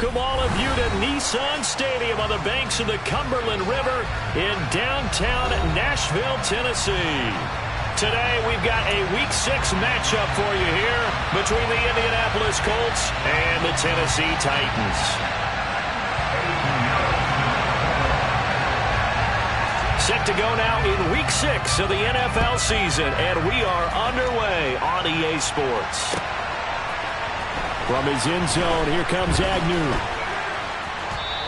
welcome all of you to Nissan Stadium on the banks of the Cumberland River in downtown Nashville, Tennessee. Today we've got a Week 6 matchup for you here between the Indianapolis Colts and the Tennessee Titans. Set to go now in Week 6 of the NFL season, and we are underway on EA Sports. From his end zone, here comes Agnew.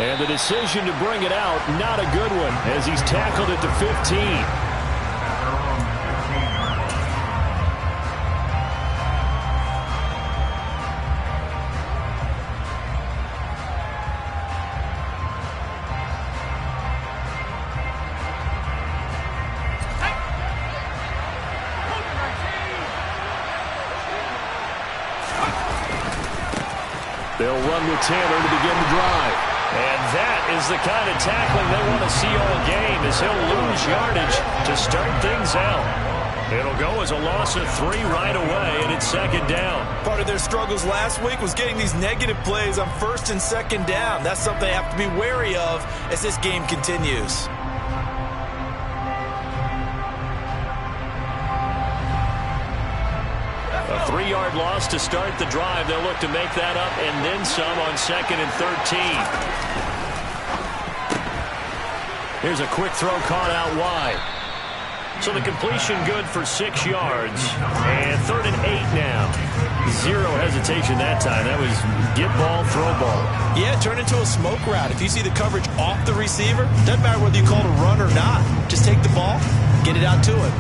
And the decision to bring it out, not a good one, as he's tackled at the 15. They'll run with Taylor to begin the drive. And that is the kind of tackling they want to see all game, as he'll lose yardage to start things out. It'll go as a loss of 3 right away, and it's second down. Part of their struggles last week was getting these negative plays on first and second down. That's something they have to be wary of as this game continues. A 3-yard loss to start the drive. They'll look to make that up and then some on 2nd and 13. Here's a quick throw caught out wide. So the completion good for 6 yards. And 3rd and 8 now. 0 hesitation that time. That was get ball, throw ball. Yeah, turn into a smoke route. If you see the coverage off the receiver, doesn't matter whether you call it a run or not. Just take the ball, get it out to him.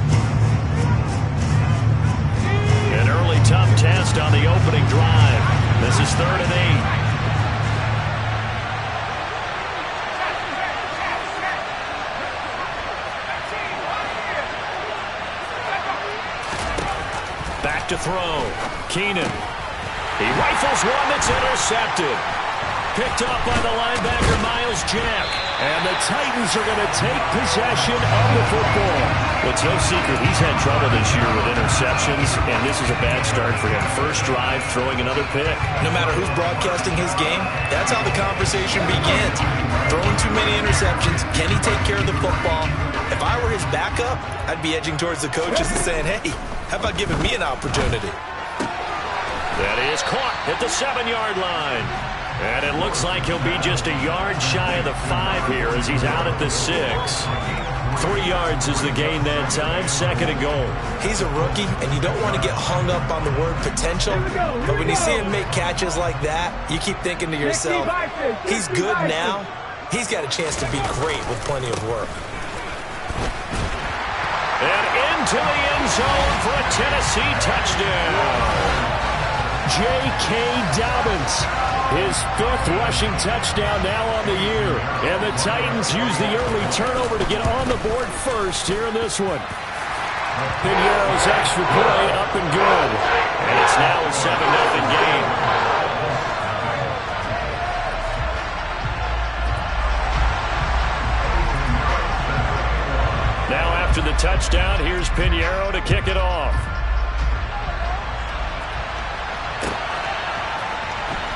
An early tough test on the opening drive. This is 3rd and 8. Back to throw. Keenan. He rifles one that's intercepted. Picked up by the linebacker, Myles Jack. And the Titans are going to take possession of the football. Well, it's no secret he's had trouble this year with interceptions, and this is a bad start for him. First drive, throwing another pick. No matter who's broadcasting his game, that's how the conversation begins. Throwing too many interceptions, can he take care of the football? If I were his backup, I'd be edging towards the coaches and saying, hey, how about giving me an opportunity? That is caught at the 7-yard line. And it looks like he'll be just a yard shy of the 5 here as he's out at the 6. 3 yards is the gain that time, 2nd and goal. He's a rookie, and you don't want to get hung up on the word potential. But when you see him make catches like that, you keep thinking to yourself, he's good now. He's got a chance to be great with plenty of work. And into the end zone for a Tennessee touchdown. J.K. Dobbins, his 5th rushing touchdown now on the year. And the Titans use the early turnover to get on the board first here in this one. Pinheiro's extra play up and good. And it's now a 7-0 game. Now after the touchdown, here's Pinheiro to kick it off.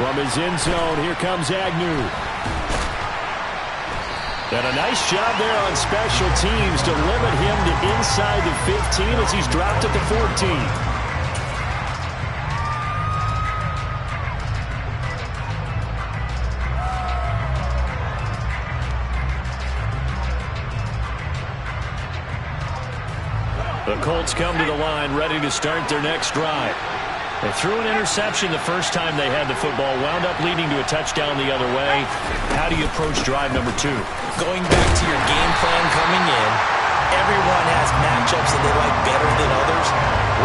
From his end zone, here comes Agnew. And a nice job there on special teams to limit him to inside the 15 as he's dropped at the 14. The Colts come to the line ready to start their next drive. They threw an interception the first time they had the football, wound up leading to a touchdown the other way. How do you approach drive number 2? Going back to your game plan coming in, everyone has matchups that they like better than others,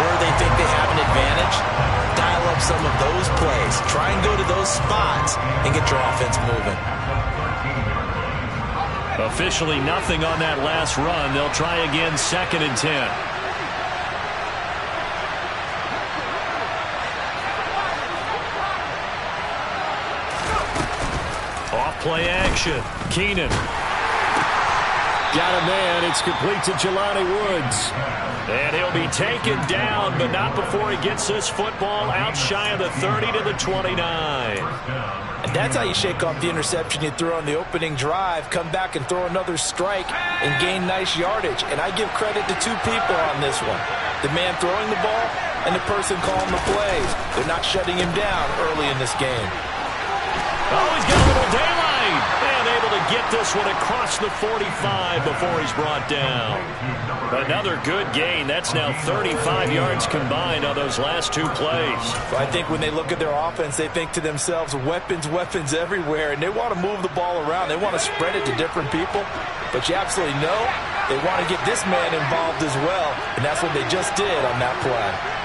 where they think they have an advantage. Dial up some of those plays. Try and go to those spots and get your offense moving. Officially nothing on that last run. They'll try again 2nd and 10. Play action. Keenan. Got a man. It's complete to Jelani Woods. And he'll be taken down, but not before he gets this football out shy of the 30 to the 29. And that's how you shake off the interception you threw on the opening drive, come back and throw another strike and gain nice yardage. And I give credit to two people on this one. The man throwing the ball and the person calling the plays. They're not shutting him down early in this game. Oh, he's got a little daylight. And able to get this one across the 45 before he's brought down. Another good gain. That's now 35 yards combined on those last two plays. So I think when they look at their offense, they think to themselves, weapons, weapons everywhere, and they want to move the ball around. They want to spread it to different people. But you absolutely know they want to get this man involved as well, and that's what they just did on that play.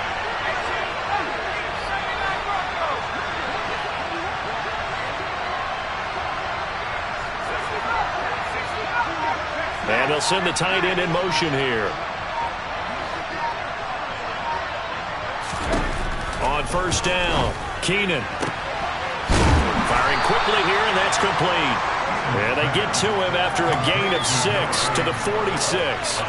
And they'll send the tight end in motion here. On first down, Keenan. Firing quickly here, and that's complete. And they get to him after a gain of 6 to the 46.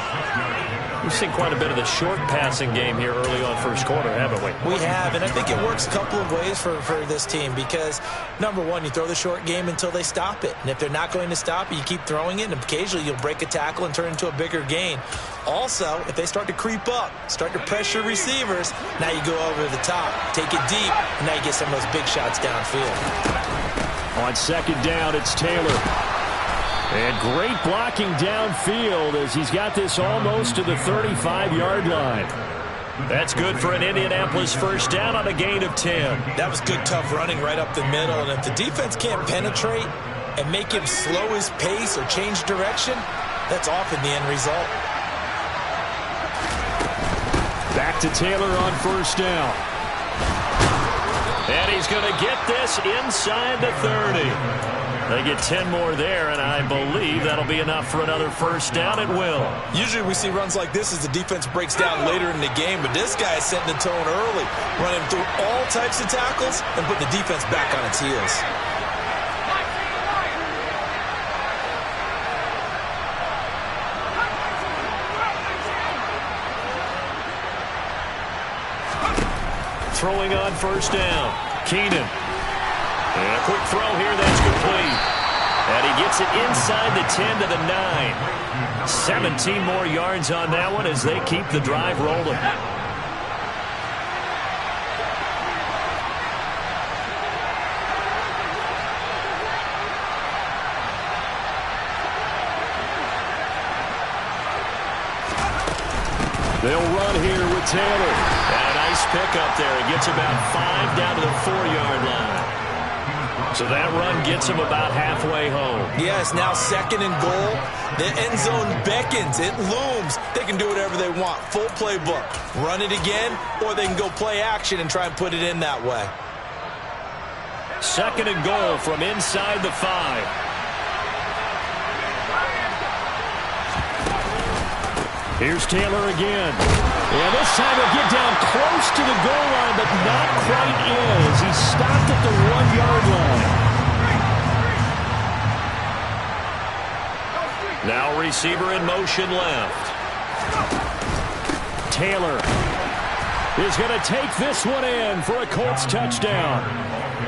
We've seen quite a bit of the short passing game here early on first quarter, haven't we? We have, and I think it works a couple of ways for this team because, number one, you throw the short game until they stop it. And if they're not going to stop it, you keep throwing it, and occasionally you'll break a tackle and turn into a bigger gain. Also, if they start to creep up, start to pressure receivers, now you go over the top, take it deep, and now you get some of those big shots downfield. On second down, it's Taylor. And great blocking downfield as he's got this almost to the 35-yard line. That's good for an Indianapolis first down on a gain of 10. That was good, tough running right up the middle. And if the defense can't penetrate and make him slow his pace or change direction, that's often the end result. Back to Taylor on first down. And he's going to get this inside the 30. They get 10 more there, and I believe that'll be enough for another first down. It will. Usually we see runs like this as the defense breaks down later in the game, but this guy is setting the tone early, running through all types of tackles and putting the defense back on its heels. Throwing on first down, Keenan. And a quick throw here, that's complete. And he gets it inside the 10 to the 9. 17 more yards on that one as they keep the drive rolling. They'll run here with Taylor. And a nice pickup there. He gets about 5 down to the 4-yard line. So that run gets him about halfway home. Yes, now second and goal. The end zone beckons. It looms. They can do whatever they want. Full playbook. Run it again, or they can go play action and try and put it in that way. Second and goal from inside the 5. Here's Taylor again. And this time he'll get down close to the goal line, but not quite is. He stopped at the 1-yard line. Now receiver in motion left. Taylor is going to take this one in for a Colts touchdown.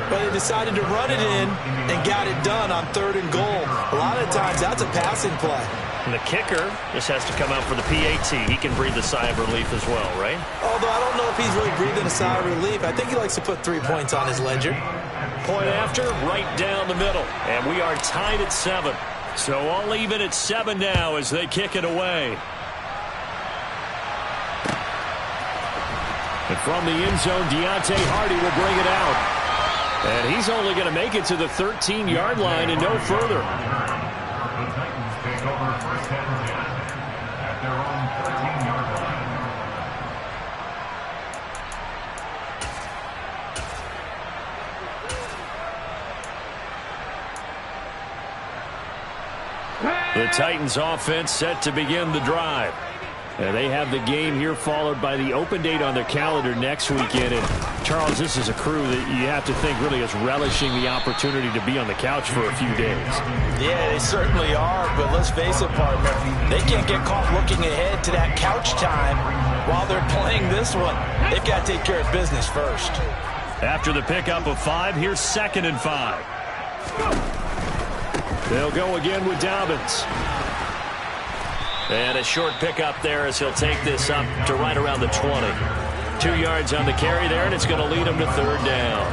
But they decided to run it in and got it done on third and goal. A lot of times that's a passing play. And the kicker just has to come out for the PAT. He can breathe a sigh of relief as well, right? Although I don't know if he's really breathing a sigh of relief. I think he likes to put 3 points on his ledger. Point after, right down the middle. And we are tied at 7. So all even at 7 now as they kick it away. And from the end zone, Deontay Hardy will bring it out. And he's only going to make it to the 13-yard line and no further. The Titans offense set to begin the drive. They have the game here followed by the open date on their calendar next weekend. And Charles, this is a crew that you have to think really is relishing the opportunity to be on the couch for a few days. Yeah, they certainly are, but let's face it, partner, they can't get caught looking ahead to that couch time while they're playing this one. They've got to take care of business first. After the pickup of 5, here's 2nd and 5. They'll go again with Dobbins. And a short pickup there as he'll take this up to right around the 20. 2 yards on the carry there, and it's going to lead him to 3rd down.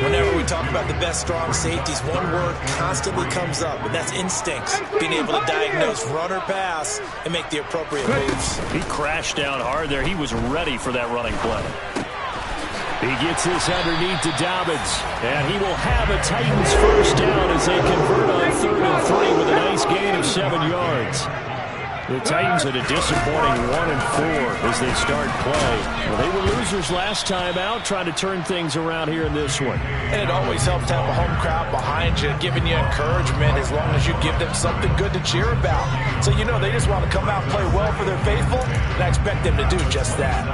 Whenever we talk about the best strong safeties, one word constantly comes up, and that's instincts. Being able to diagnose run or pass and make the appropriate moves. He crashed down hard there. He was ready for that running play. He gets this underneath to Dobbins, and he will have a Titans first down as they convert on 3rd and 3 with a nice gain of 7 yards. The Titans had a disappointing 1-4 as they start play. Well, they were losers last time out, trying to turn things around here in this one. And it always helps to have a home crowd behind you, giving you encouragement as long as you give them something good to cheer about. So you know they just want to come out and play well for their faithful, and I expect them to do just that.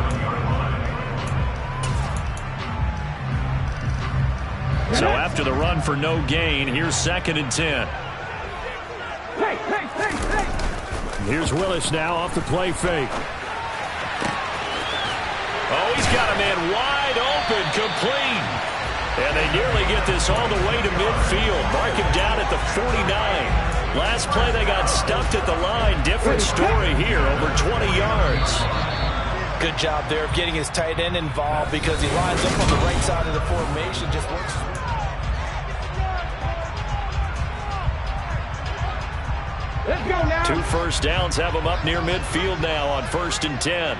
So after the run for no gain, here's 2nd and 10. Here's Willis now off the play fake. Oh, he's got a man wide open, complete. And they nearly get this all the way to midfield. Mark him down at the 49. Last play they got stuffed at the line. Different story here, over 20 yards. Good job there of getting his tight end involved because he lines up on the right side of the formation, just works. 2 first downs have him up near midfield now on 1st and 10.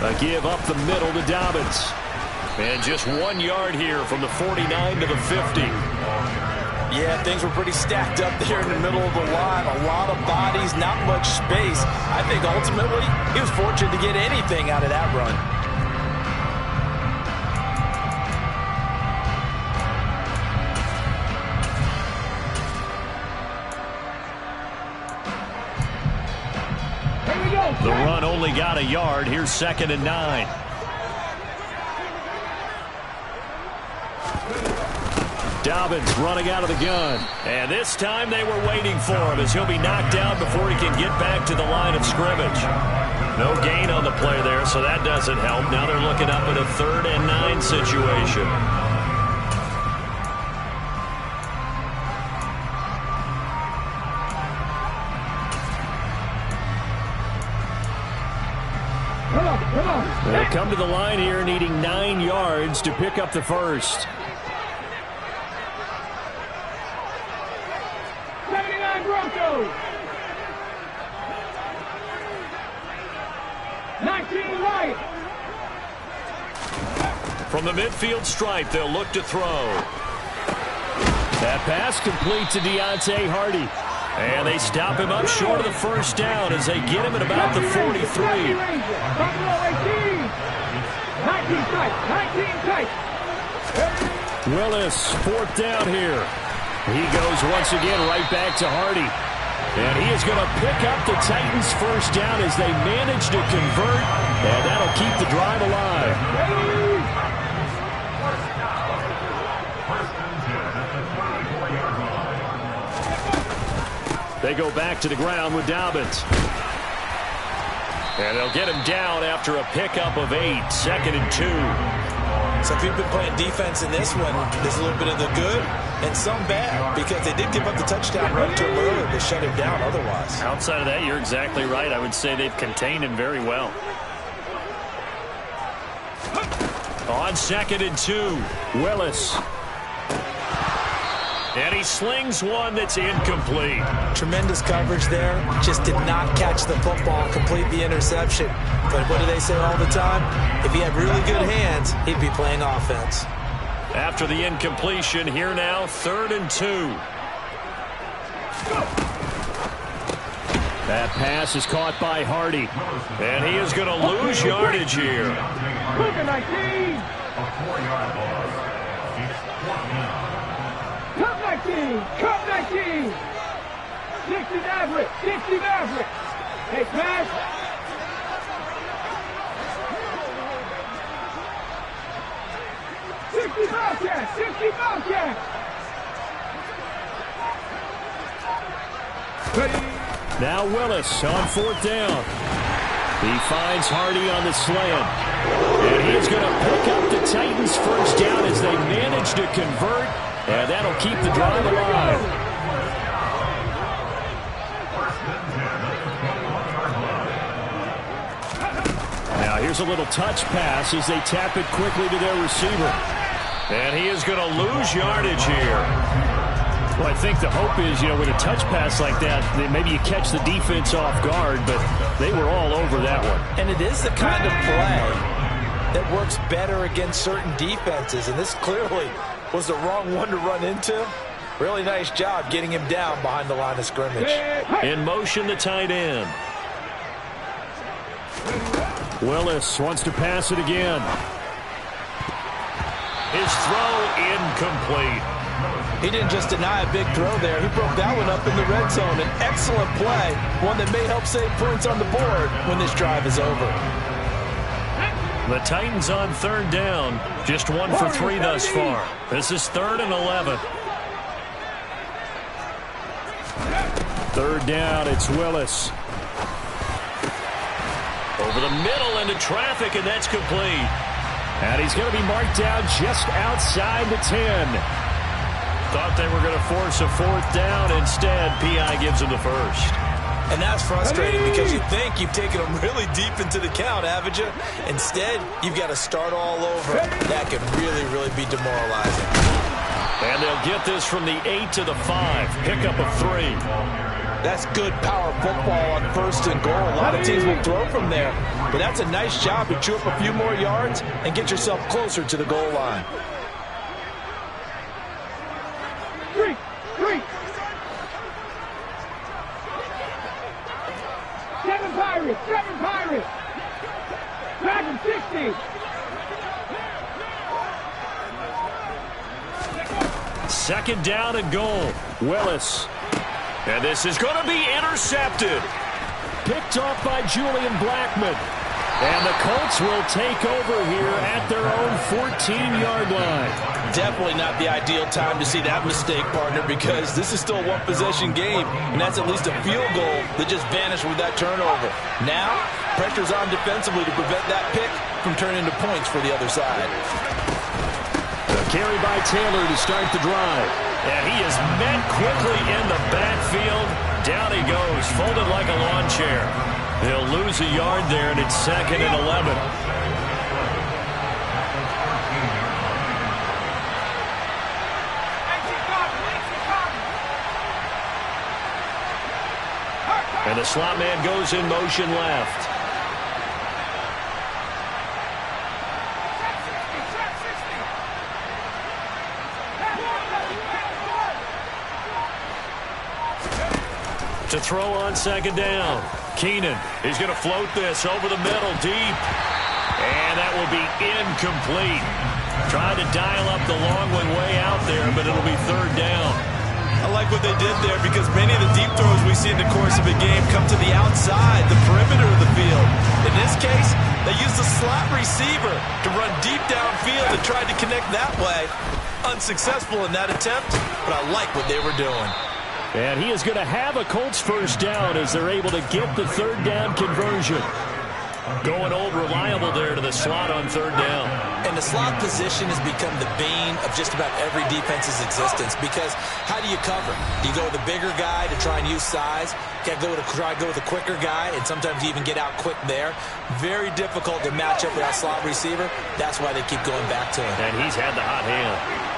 A give up the middle to Dobbins. And just 1 yard here from the 49 to the 50. Yeah, things were pretty stacked up there in the middle of the line. A lot of bodies, not much space. I think ultimately he was fortunate to get anything out of that run. The run only got a yard. Here's 2nd and 9. Dobbins running out of the gun. And this time they were waiting for him as he'll be knocked down before he can get back to the line of scrimmage. No gain on the play there, so that doesn't help. Now they're looking up at a 3rd and 9 situation. They'll come to the line here needing 9 yards to pick up the first. 79 Broncos. 19 Lions. From the midfield stripe, they'll look to throw. That pass complete to Deontay Hardy. And they stop him up short of the first down as they get him at about the 43. 19 tight. Willis, 4th down here. He goes once again right back to Hardy. And he is going to pick up the Titans' first down as they manage to convert. And that'll keep the drive alive. They go back to the ground with Dobbins. And they'll get him down after a pickup of 8. 2nd and 2. So if you've been playing defense in this one, there's a little bit of the good and some bad because they did give up the touchdown run to him earlier to shut him down otherwise. Outside of that, you're exactly right. I would say they've contained him very well. On 2nd and 2, Willis. And he slings one that's incomplete. Tremendous coverage there. Just did not catch the football, complete the interception. But what do they say all the time? If he had really good hands, he'd be playing offense. After the incompletion, here now, 3rd and 2. That pass is caught by Hardy. And he is going to lose yardage here. Look at 19. Cut 19. Cut 19. 60 Maverick. 60 Maverick. Hey, pass. 60 Bobcat. 60 Bobcat. Now Willis on 4th down. He finds Hardy on the slant. And he is going to pick up the Titans' 1st down as they manage to convert. And that'll keep the drive alive. Now here's a little touch pass as they tap it quickly to their receiver. And he is going to lose yardage here. Well, I think the hope is, with a touch pass like that, maybe you catch the defense off guard, but they were all over that one. And it is the kind of play that works better against certain defenses, and this clearly was the wrong one to run into. Really nice job getting him down behind the line of scrimmage. In motion, the tight end. Willis wants to pass it again. His throw incomplete. He didn't just deny a big throw there. He broke that one up in the red zone. An excellent play, one that may help save points on the board when this drive is over. The Titans on 3rd down. Just 1 for 3 thus far. This is 3rd and 11. 3rd down, it's Willis. Over the middle into traffic, and that's complete. And he's going to be marked down just outside the 10. Thought they were going to force a 4th down. Instead, P.I. gives him the 1st. And that's frustrating because you think you've taken them really deep into the count, haven't you? Instead, you've got to start all over. That could really, really be demoralizing. And they'll get this from the 8 to the 5. Pickup of 3. That's good power football on 1st and goal. A lot of teams will throw from there. But that's a nice job to chew up a few more yards and get yourself closer to the goal line. 3. 7 Pirates. 7 Pirates. Dragon 60. 2nd down and goal. Willis. And this is going to be intercepted. Picked off by Julian Blackmon. And the Colts will take over here at their own 14-yard line. Definitely not the ideal time to see that mistake, partner, because this is still a one-possession game, and that's at least a field goal that just vanished with that turnover. Now, pressure's on defensively to prevent that pick from turning into points for the other side. The carry by Taylor to start the drive. And he is met quickly in the backfield. Down he goes, folded like a lawn chair. They'll lose a yard there, and it's 2nd and 11. And the slot man goes in motion left. To throw on 2nd down. Keenan, he's going to float this over the middle deep. And that will be incomplete. Trying to dial up the long one way out there, but it'll be 3rd down. I like what they did there because many of the deep throws we see in the course of a game come to the outside, the perimeter of the field. In this case, they used the slot receiver to run deep downfield and tried to connect that way. Unsuccessful in that attempt, but I like what they were doing. And he is going to have a Colts 1st down as they're able to get the 3rd down conversion. Going old reliable there to the slot on 3rd down. And the slot position has become the bane of just about every defense's existence because how do you cover? Do you go with a bigger guy to try and use size? Can't try to go with a quicker guy, and sometimes you even get out quick there. Very difficult to match up with that slot receiver. That's why they keep going back to him. And he's had the hot hand.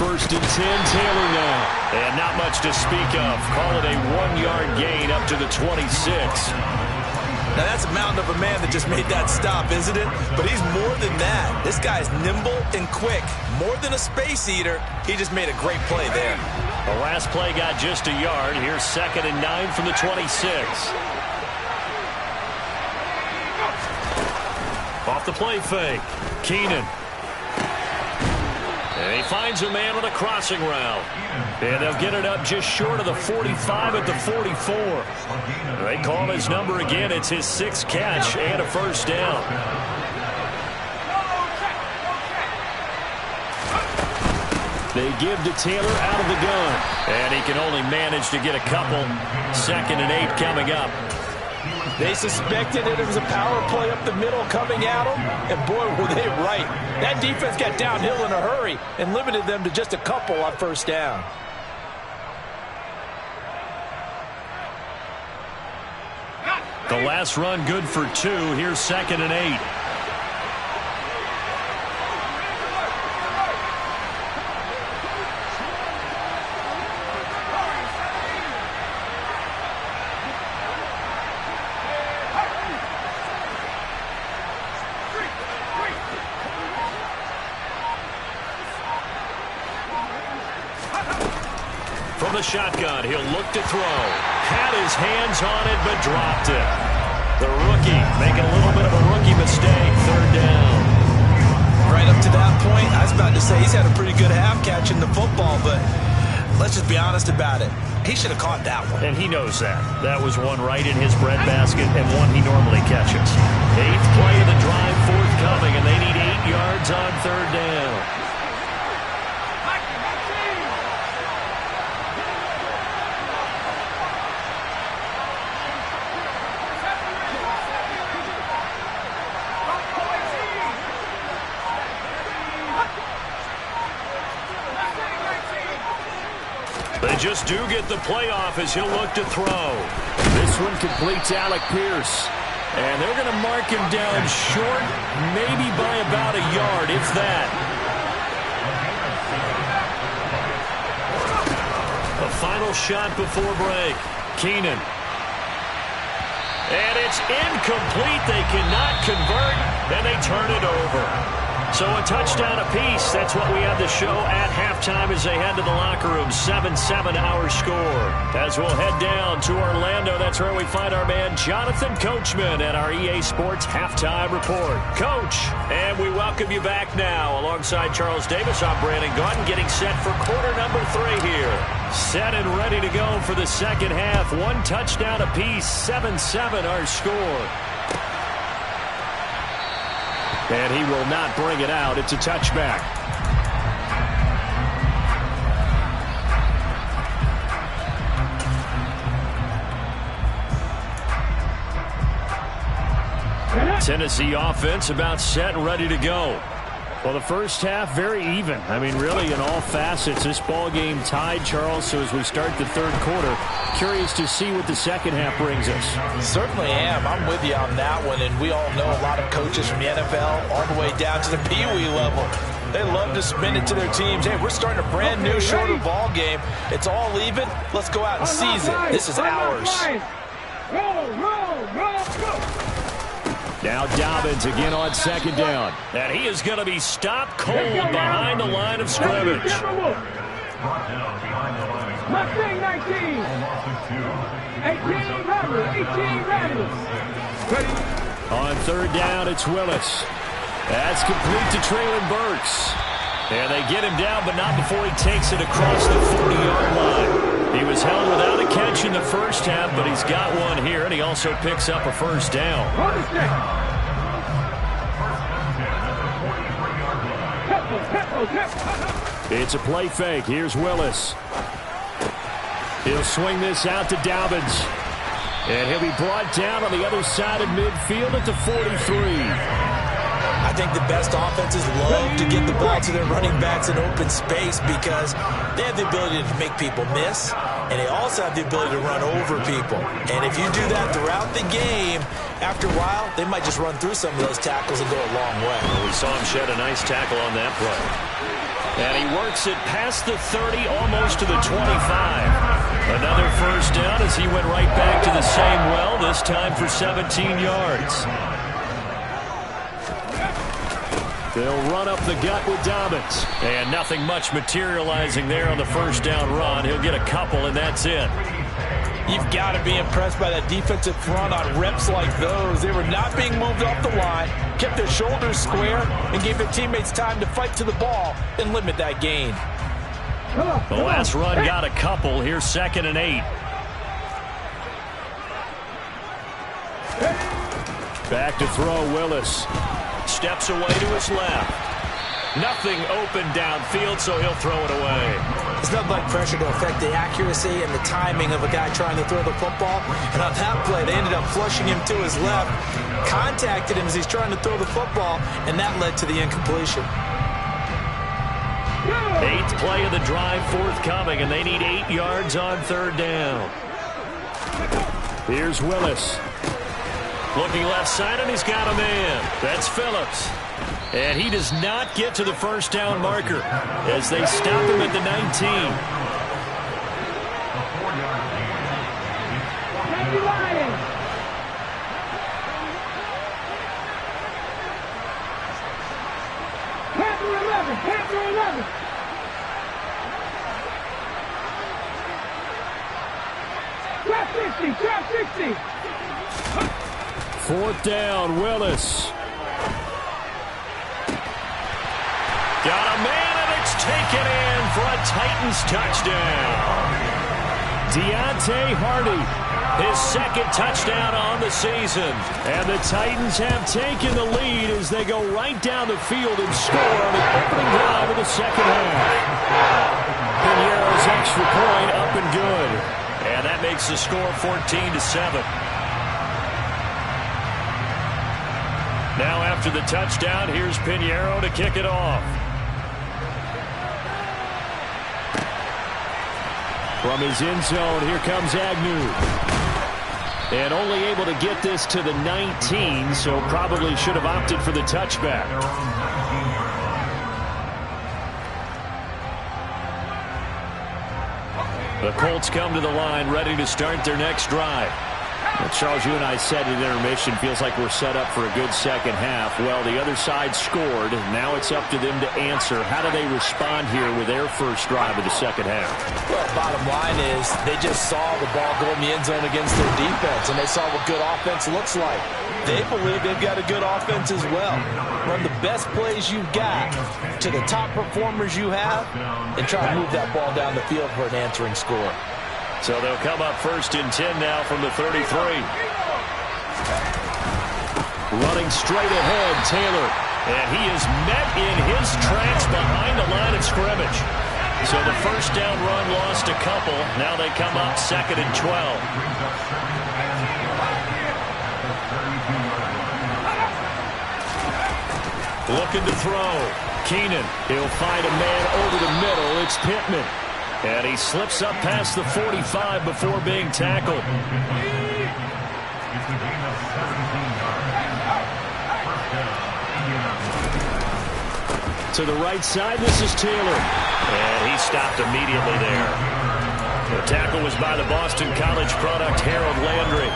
1st and 10, Taylor now. And not much to speak of. Call it a 1-yard gain up to the 26. Now, that's a mountain of a man that just made that stop, isn't it? But he's more than that. This guy's nimble and quick. More than a space eater, he just made a great play there. The last play got just a yard. Here's 2nd and 9 from the 26. Off the play fake. Keenan. And he finds a man on a crossing route. And they'll get it up just short of the 45 at the 44. They call his number again. It's his 6th catch and a first down. They give to Taylor out of the gun. And he can only manage to get a couple. 2nd and 8 coming up. They suspected it was a power play up the middle coming at them, and boy, were they right. That defense got downhill in a hurry and limited them to just a couple on first down. The last run good for 2. Here's 2nd and 8. From the shotgun, he'll look to throw. Had his hands on it, but dropped it. The rookie making a little bit of a rookie mistake. 3rd down. Right up to that point, I was about to say he's had a pretty good half catching the football, but let's just be honest about it. He should have caught that one. And he knows that. That was one right in his breadbasket and one he normally catches. 8th play of the drive forthcoming, and they need 8 yards on 3rd down. They just do get the playoff as he'll look to throw. This one completes Alec Pierce. And they're going to mark him down short, maybe by about a yard, if that. A final shot before break. Keenan. And it's incomplete. They cannot convert, and they turn it over. So a touchdown apiece. That's what we have to show at halftime as they head to the locker room. 7-7 our score. As we'll head down to Orlando, that's where we find our man Jonathan Coachman at our EA Sports Halftime Report. Coach, and we welcome you back now. Alongside Charles Davis, I'm Brandon Gaudin, getting set for quarter number 3 here. Set and ready to go for the second half. 1 touchdown apiece. 7-7 our score. And he will not bring it out. It's a touchback. Tennessee offense about set and ready to go. Well, the first half, very even. I mean, really, in all facets, this ball game tied, Charles. So as we start the 3rd quarter, curious to see what the second half brings us. Certainly am. I'm with you on that one. And we all know a lot of coaches from the NFL all the way down to the Pee Wee level. They love to spin it to their teams. Hey, we're starting a brand new, shorter ball game. It's all even. Let's go out and seize it. This is ours. Roll. Now Dobbins again on 2nd down. And he is going to be stopped cold behind the line of scrimmage. Mustang 19. 18 Rebels. On 3rd down, it's Willis. That's complete to Treylon Burks. And they get him down, but not before he takes it across the 40-yard line. He was held without a catch in the first half, but he's got one here, and he also picks up a first down. It's a play fake. Here's Willis. He'll swing this out to Dobbins. And he'll be brought down on the other side of midfield at the 43. I think the best offenses love to get the ball to their running backs in open space because they have the ability to make people miss, and they also have the ability to run over people. And if you do that throughout the game, after a while, they might just run through some of those tackles and go a long way. Well, we saw him shed a nice tackle on that play. And he works it past the 30, almost to the 25. Another first down as he went right back to the same well, this time for 17 yards. They'll run up the gut with Dobbins. And nothing much materializing there on the first down run. He'll get a couple, and that's it. You've got to be impressed by that defensive front on reps like those. They were not being moved off the line, kept their shoulders square, and gave their teammates time to fight to the ball and limit that gain. The last run got a couple. Here's 2nd and 8. Back to throw, Willis. Steps away to his left. Nothing open downfield, so he'll throw it away. There's nothing like pressure to affect the accuracy and the timing of a guy trying to throw the football. And on that play, they ended up flushing him to his left, contacted him as he's trying to throw the football, and that led to the incompletion. 8th play of the drive forthcoming, and they need 8 yards on 3rd down. Here's Willis. Looking left side, and he's got a man. That's Phillips. And he does not get to the first down marker as they stop him at the 19. Panther 11. Trap 60. 4th down, Willis. Got a man, and it's taken in for a Titans touchdown. Deontay Hardy, his 2nd touchdown on the season. And the Titans have taken the lead as they go right down the field and score on the opening drive of the second half. Pinheiro's extra point up and good. And that makes the score 14-7. Now after the touchdown, here's Pinheiro to kick it off. From his end zone, here comes Agnew. And only able to get this to the 19, so probably should have opted for the touchback. The Colts come to the line, ready to start their next drive. Well, Charles, you and I said at intermission, feels like we're set up for a good second half. Well, the other side scored. Now it's up to them to answer. How do they respond here with their first drive of the second half? Well, bottom line is they just saw the ball go in the end zone against their defense, and they saw what good offense looks like. They believe they've got a good offense as well. Run the best plays you've got to the top performers you have, and try to move that ball down the field for an answering score. So they'll come up 1st and 10 now from the 33. Running straight ahead, Taylor. And he is met in his tracks behind the line of scrimmage. So the first down run lost a couple. Now they come up 2nd and 12. Looking to throw. Keenan. He'll find a man over the middle. It's Pittman. And he slips up past the 45 before being tackled. To the right side, this is Taylor. And he stopped immediately there. The tackle was by the Boston College product, Harold Landry.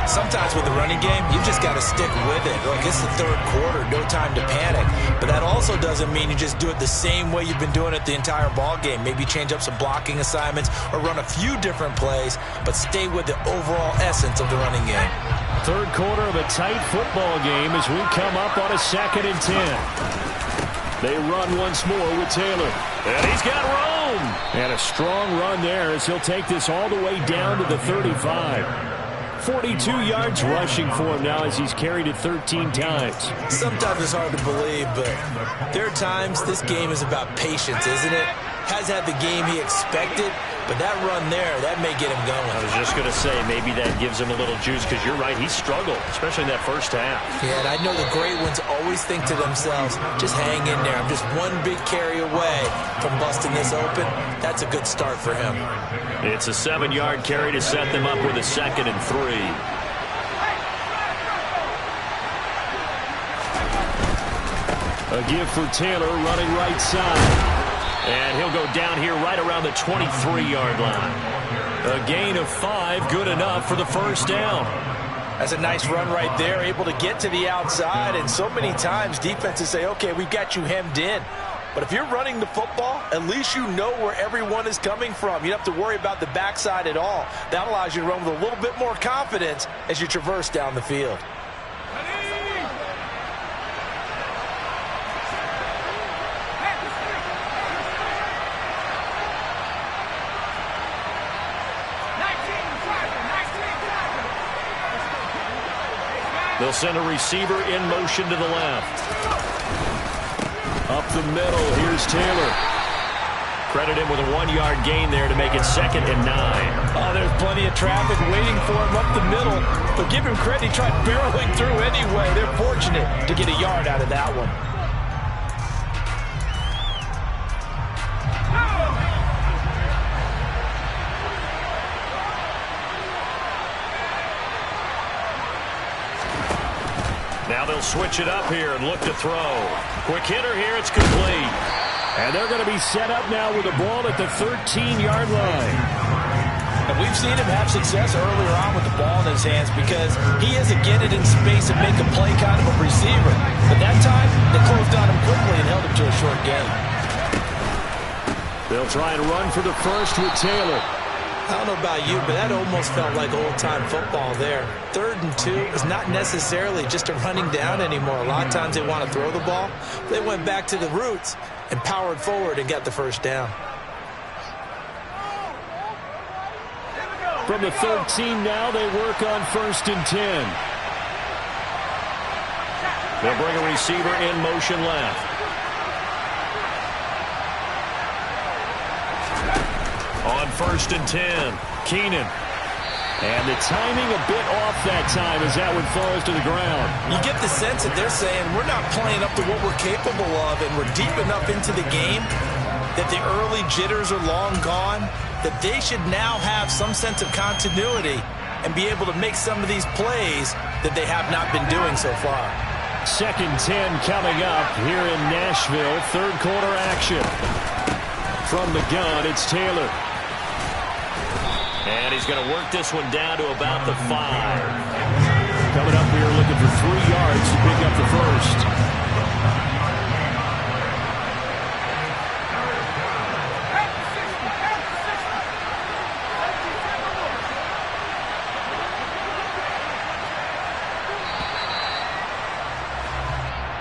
Sometimes with the running game, you just got to stick with it. Look, it's the 3rd quarter, no time to panic. But that also doesn't mean you just do it the same way you've been doing it the entire ball game. Maybe change up some blocking assignments or run a few different plays, but stay with the overall essence of the running game. 3rd quarter of a tight football game as we come up on a 2nd and 10. They run once more with Taylor. And he's got room. And a strong run there as he'll take this all the way down to the 35. 42 yards rushing for him now as he's carried it 13 times. Sometimes it's hard to believe, but there are times this game is about patience, isn't it? Has had the game he expected, but that run there, that may get him going. I was just going to say, maybe that gives him a little juice, because you're right, he struggled, especially in that first half. Yeah, and I know the great ones always think to themselves, just hang in there. I'm just one big carry away from busting this open. That's a good start for him. It's a 7-yard carry to set them up with a 2nd and 3. A give for Taylor running right side. right around the 23-yard line. A gain of 5, good enough for the first down. That's a nice run right there, able to get to the outside, and so many times defenses say, okay, we've got you hemmed in. But if you're running the football, at least you know where everyone is coming from. You don't have to worry about the backside at all. That allows you to run with a little bit more confidence as you traverse down the field. They'll send a receiver in motion to the left. Up the middle, here's Taylor. Credit him with a 1-yard gain there to make it 2nd and 9. Oh, there's plenty of traffic waiting for him up the middle. But give him credit, he tried barreling through anyway. They're fortunate to get a yard out of that one. Now they'll switch it up here and look to throw. Quick hitter here, it's complete. And they're going to be set up now with the ball at the 13-yard line. And we've seen him have success earlier on with the ball in his hands because he is a get it in space and make a play kind of a receiver. But that time, they closed on him quickly and held him to a short gain. They'll try and run for the first with Taylor. I don't know about you, but that almost felt like old-time football there. 3rd and 2 is not necessarily just a running down anymore. A lot of times they want to throw the ball. They went back to the roots and powered forward and got the first down. From the 13 now, they work on 1st and 10. They'll bring a receiver in motion left. On 1st and 10, Keenan. And the timing a bit off that time as that one falls to the ground. You get the sense that they're saying we're not playing up to what we're capable of, and we're deep enough into the game that the early jitters are long gone, that they should now have some sense of continuity and be able to make some of these plays that they have not been doing so far. 2nd 10 coming up here in Nashville. 3rd quarter action. From the gun, it's Taylor. And he's going to work this one down to about the 5. Coming up here looking for 3 yards to pick up the first.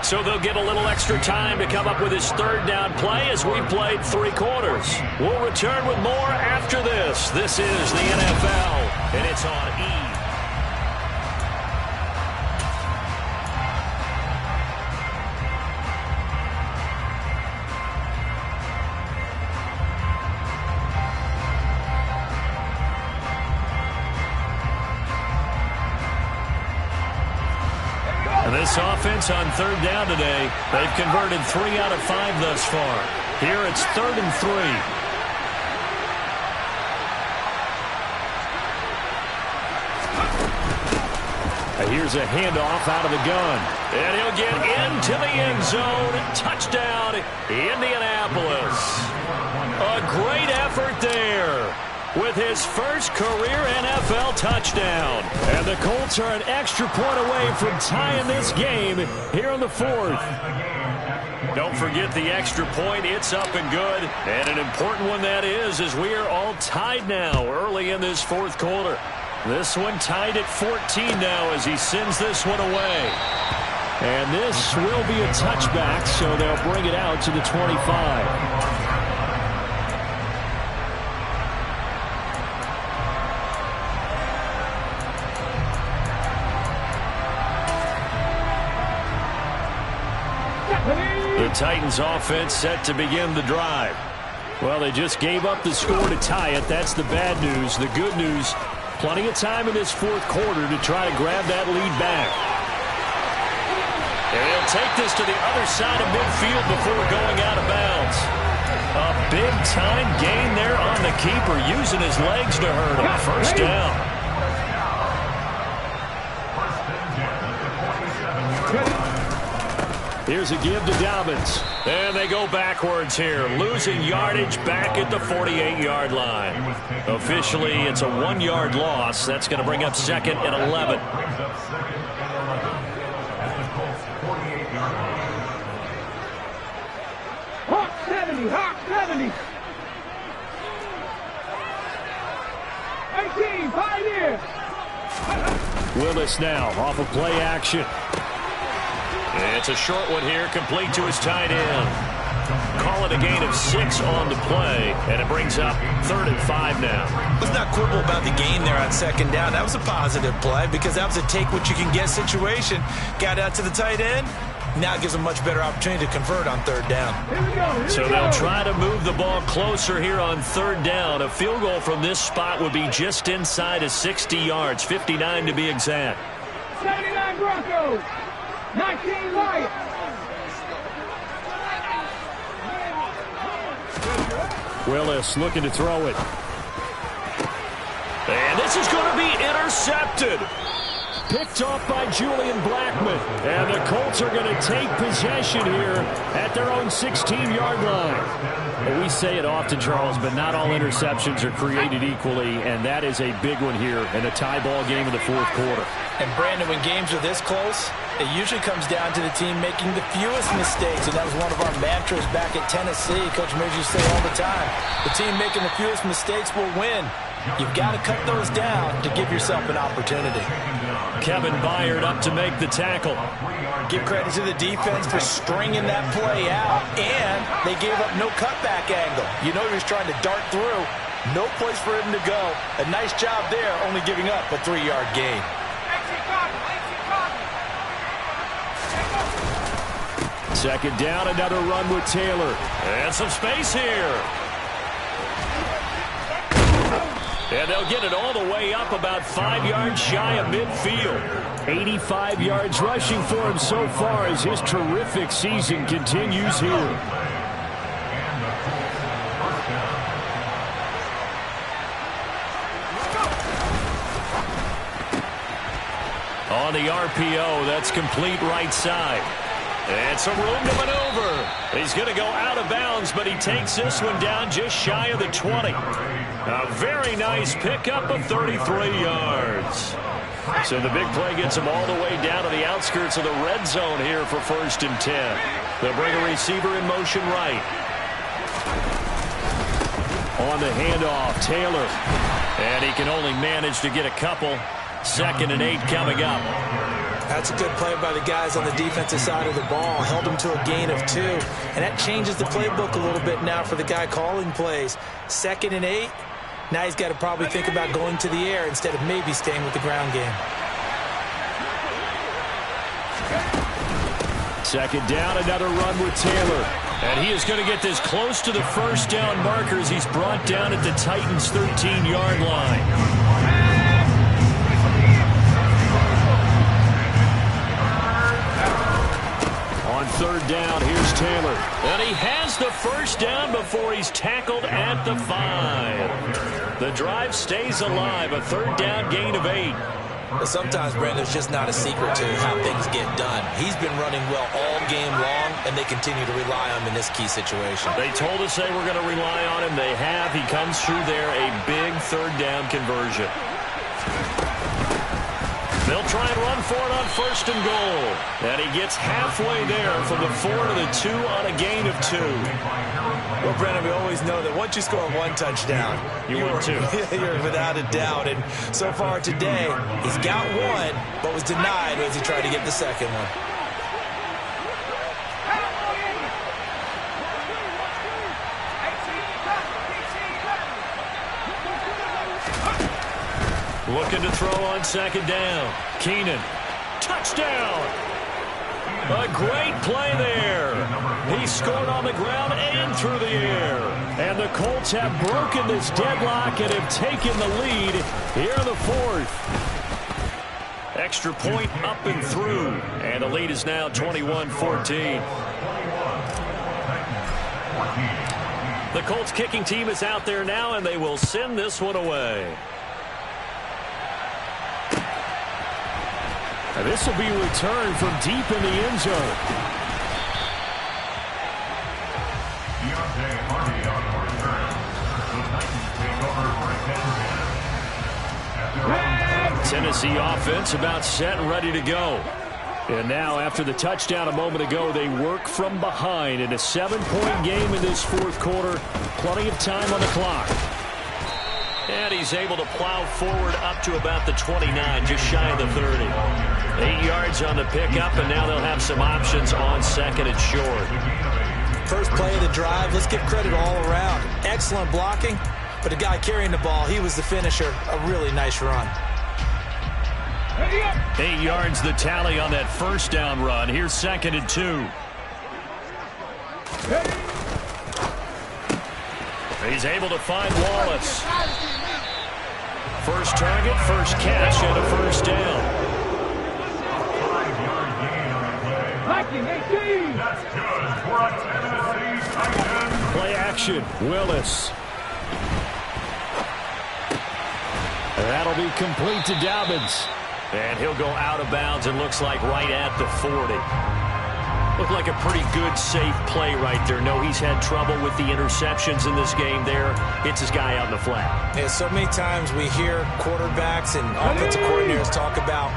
So they'll get a little extra time to come up with his 3rd down play as we've played 3 quarters. We'll return with more after this. This is the NFL, and it's on E! This offense on 3rd down today, they've converted 3 out of 5 thus far. Here it's 3rd and 3. Here's a handoff out of the gun. And he'll get into the end zone. Touchdown, Indianapolis. A great effort there with his first career NFL touchdown. And the Colts are an extra point away from tying this game here in the 4th. Don't forget the extra point. It's up and good. And an important one that is, as we are all tied now early in this 4th quarter. This one tied at 14 now as he sends this one away. And this will be a touchback, so they'll bring it out to the 25. The Titans offense set to begin the drive. Well, they just gave up the score to tie it. That's the bad news. The good news, plenty of time in this 4th quarter to try to grab that lead back. And they'll take this to the other side of midfield before going out of bounds. A big-time gain there on the keeper, using his legs to hurt him. First down. Here's a give to Dobbins. And they go backwards here, losing yardage back at the 48-yard line. Officially, it's a 1-yard loss. That's going to bring up 2nd and 11. Hawk 70, Hawk 70. 18, Pioneer. Willis now off of play action. It's a short one here, complete to his tight end. Call it a gain of 6 on the play, and it brings up 3rd and 5 now. Let's not quibble about the gain there on 2nd down. That was a positive play because that was a take-what-you-can-get situation. Got out to the tight end. Now it gives them a much better opportunity to convert on 3rd down. So they'll try to move the ball closer here on 3rd down. A field goal from this spot would be just inside of 60 yards, 59 to be exact. 79 Broncos, 19 Lions. Willis looking to throw it. And this is going to be intercepted. Picked off by Julian Blackmon. And the Colts are going to take possession here at their own 16-yard line. Well, we say it often, Charles, but not all interceptions are created equally, and that is a big one here in a tie ball game in the 4th quarter. And, Brandon, when games are this close, it usually comes down to the team making the fewest mistakes, and that was one of our mantras back at Tennessee. Coach Mears used to say all the time, the team making the fewest mistakes will win. You've got to cut those down to give yourself an opportunity. Kevin Byard up to make the tackle. Give credit to the defense for stringing that play out, and they gave up no cutback angle. You know he was trying to dart through. No place for him to go. A nice job there, only giving up a 3-yard gain. Second down, another run with Taylor. And some space here. And they'll get it all the way up about 5 yards shy of midfield. 85 yards rushing for him so far as his terrific season continues here. On the RPO, that's complete right side. And some room to maneuver. He's going to go out of bounds, but he takes this one down just shy of the 20. A very nice pickup of 33 yards. So the big play gets him all the way down to the outskirts of the red zone here for 1st and 10. They'll bring a receiver in motion right. On the handoff, Taylor. And he can only manage to get a couple. 2nd and 8 coming up. That's a good play by the guys on the defensive side of the ball. Held them to a gain of 2. And that changes the playbook a little bit now for the guy calling plays. 2nd and 8. Now he's got to probably think about going to the air instead of maybe staying with the ground game. 2nd down, another run with Taylor. And he is going to get this close to the 1st down markers. He's brought down at the Titans' 13-yard line. On 3rd down, here's Taylor. And he has the 1st down before he's tackled at the 5. The drive stays alive, a 3rd down gain of 8. But sometimes, Brandon, there's just not a secret to how things get done. He's been running well all game long, and they continue to rely on him in this key situation. They told us they were going to rely on him. They have. He comes through there, a big 3rd down conversion. They'll try and run for it on 1st and goal. And he gets halfway there from the 4 to the 2 on a gain of 2. Well, Brennan, we always know that once you score 1 touchdown, you win 2. You're without a doubt. And so far today, he's got 1, but was denied as he tried to get the 2nd one. Looking to throw on 2nd down. Keenan. Touchdown. A great play there. He scored on the ground and through the air. And the Colts have broken this deadlock and have taken the lead here in the 4th. Extra point up and through. And the lead is now 21-14. The Colts kicking team is out there now, and they will send this one away. And this will be returned from deep in the end zone. Tennessee offense about set and ready to go. And now, after the touchdown a moment ago, they work from behind in a 7-point game in this fourth quarter. Plenty of time on the clock. And he's able to plow forward up to about the 29, just shy of the 30. 8 yards on the pickup, and now they'll have some options on second and short. First play of the drive, let's give credit all around. Excellent blocking, but the guy carrying the ball, he was the finisher. A really nice run. 8 yards the tally on that first down run. Here's second and 2. He's able to find Wallace. First target, first catch, and a first down. Play action, Willis. That'll be complete to Dobbins. And he'll go out of bounds, it looks like right at the 40. Looked like a pretty good, safe play right there. No, he's had trouble with the interceptions in this game there. Hits his guy out in the flat. Yeah, so many times we hear quarterbacks and offensive coordinators talk about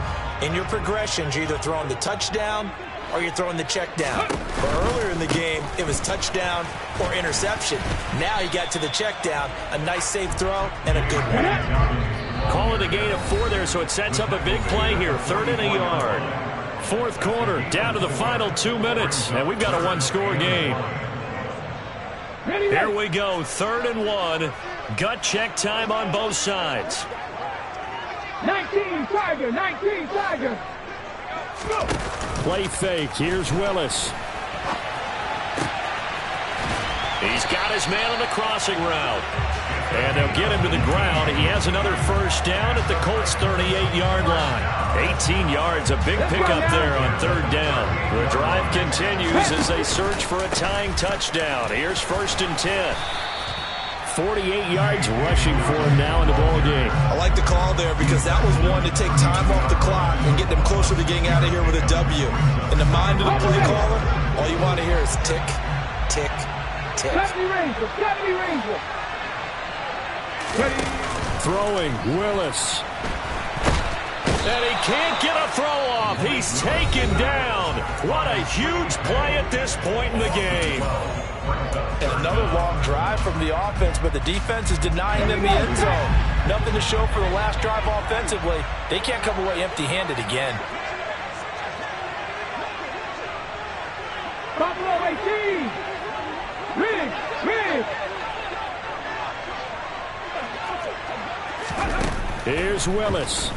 in your progressions, you're either throwing the touchdown or you're throwing the check down. But earlier in the game, it was touchdown or interception. Now he got to the check down, a nice safe throw, and a good one. Call it a gain of 4 there, so it sets up a big play here. 3rd and a yard. Fourth quarter, down to the final 2 minutes, and we've got a one-score game. Here we go, 3rd and 1. Gut check time on both sides. 19 Tiger, 19 Tiger. Go. Play fake. Here's Willis. He's got his man on the crossing route. And they'll get him to the ground. He has another first down at the Colts' 38-yard line. 18 yards, a big pickup there on 3rd down. The drive continues as they search for a tying touchdown. Here's 1st and 10. 48 yards rushing for him now in the ball game. I like the call there because that was one to take time off the clock and get them closer to getting out of here with a W. In the mind of the play caller, all you want to hear is tick, tick, tick. 70 Ranger, 70 Ranger. Throwing, Willis. And he can't get a throw off. He's taken down. What a huge play at this point in the game. And another long drive from the offense, but the defense is denying them the end zone. Nothing to show for the last drive offensively. They can't come away empty-handed again. Buffalo 18. Riggs. Here's Willis.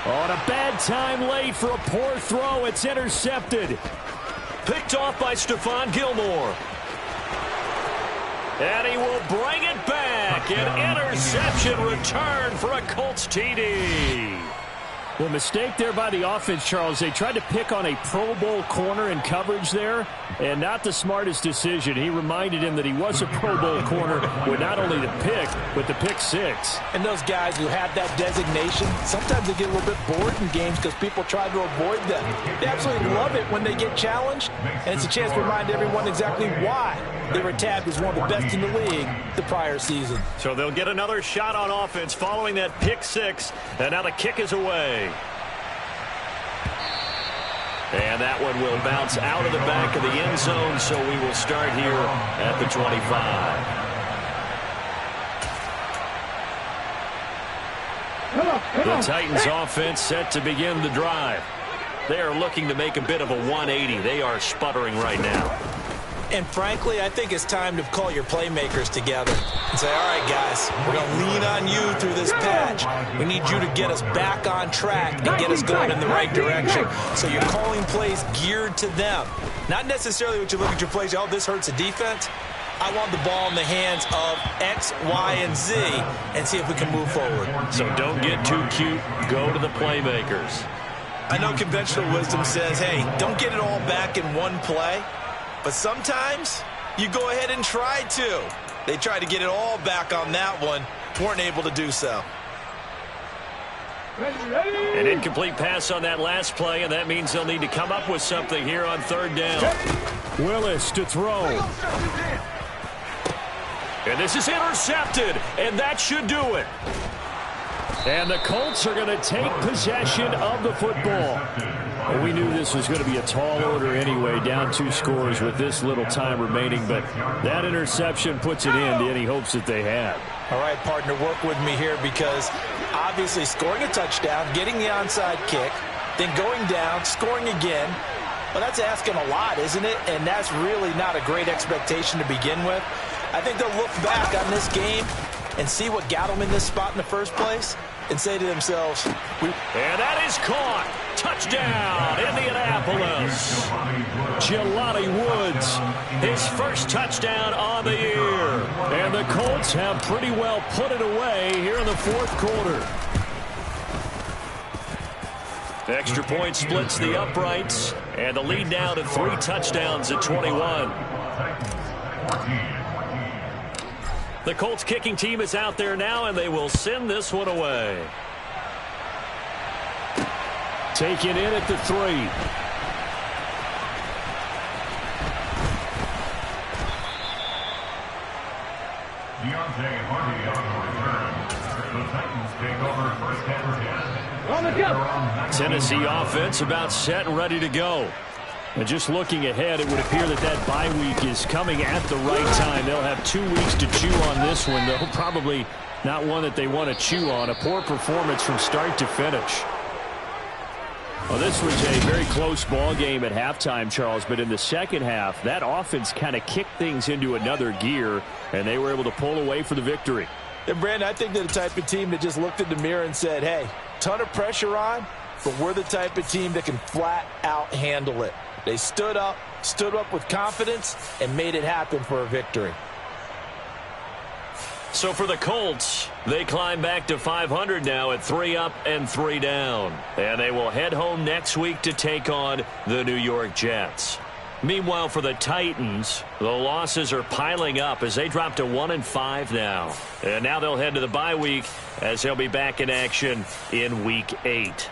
On a bad time late for a poor throw. It's intercepted. Picked off by Stephon Gilmore. And he will bring it back. An interception return for a Colts TD. Well, mistake there by the offense, Charles. They tried to pick on a Pro Bowl corner in coverage there, and not the smartest decision. He reminded him that he was a Pro Bowl corner with not only the pick, but the pick six. And those guys who have that designation, sometimes they get a little bit bored in games because people try to avoid them. They absolutely love it when they get challenged, and it's a chance to remind everyone exactly why they were tabbed as one of the best in the league the prior season. So they'll get another shot on offense following that pick six, and now the kick is away. And that one will bounce out of the back of the end zone, so we will start here at the 25. The Titans offense set to begin the drive. They are looking to make a bit of a 180. They are sputtering right now. And frankly, I think it's time to call your playmakers together and say, all right, guys, we're going to lean on you through this patch. We need you to get us back on track and get us going in the right direction. So you're calling plays geared to them. Not necessarily what you look at your plays, oh, this hurts the defense. I want the ball in the hands of X, Y, and Z and see if we can move forward. So don't get too cute. Go to the playmakers. I know conventional wisdom says, hey, don't get it all back in one play. But sometimes you go ahead and try to. They tried to get it all back on that one. Weren't able to do so. An incomplete pass on that last play, and that means they'll need to come up with something here on third down. Willis to throw. And this is intercepted, and that should do it. And the Colts are going to take possession of the football. Well, we knew this was going to be a tall order anyway, down 2 scores with this little time remaining, but that interception puts it in to any hopes that they had. All right, partner, work with me here because obviously scoring a touchdown, getting the onside kick, then going down, scoring again, well, that's asking a lot, isn't it? And that's really not a great expectation to begin with. I think they'll look back on this game and see what got them in this spot in the first place and say to themselves, and that is caught. Touchdown, Indianapolis. Jelani Woods, his first touchdown on the year. And the Colts have pretty well put it away here in the fourth quarter. The extra point splits the uprights, and the lead now to 3 touchdowns at 21. The Colts kicking team is out there now, and they will send this one away. Taken in at the 3. Deontay Hardy on the return. The Titans take over first and 10. On the go. Tennessee offense about set and ready to go. And just looking ahead, it would appear that bye week is coming at the right time. They'll have 2 weeks to chew on this one, though. Probably not one that they want to chew on. A poor performance from start to finish. Well, this was a very close ball game at halftime, Charles, but in the second half, that offense kind of kicked things into another gear, and they were able to pull away for the victory. And Brandon, I think they're the type of team that just looked in the mirror and said, hey, ton of pressure on, but we're the type of team that can flat out handle it. They stood up with confidence, and made it happen for a victory. So for the Colts, they climb back to 500 now at 3 up and 3 down. And they will head home next week to take on the New York Jets. Meanwhile, for the Titans, the losses are piling up as they drop to 1-5 now. And now they'll head to the bye week as they'll be back in action in Week 8.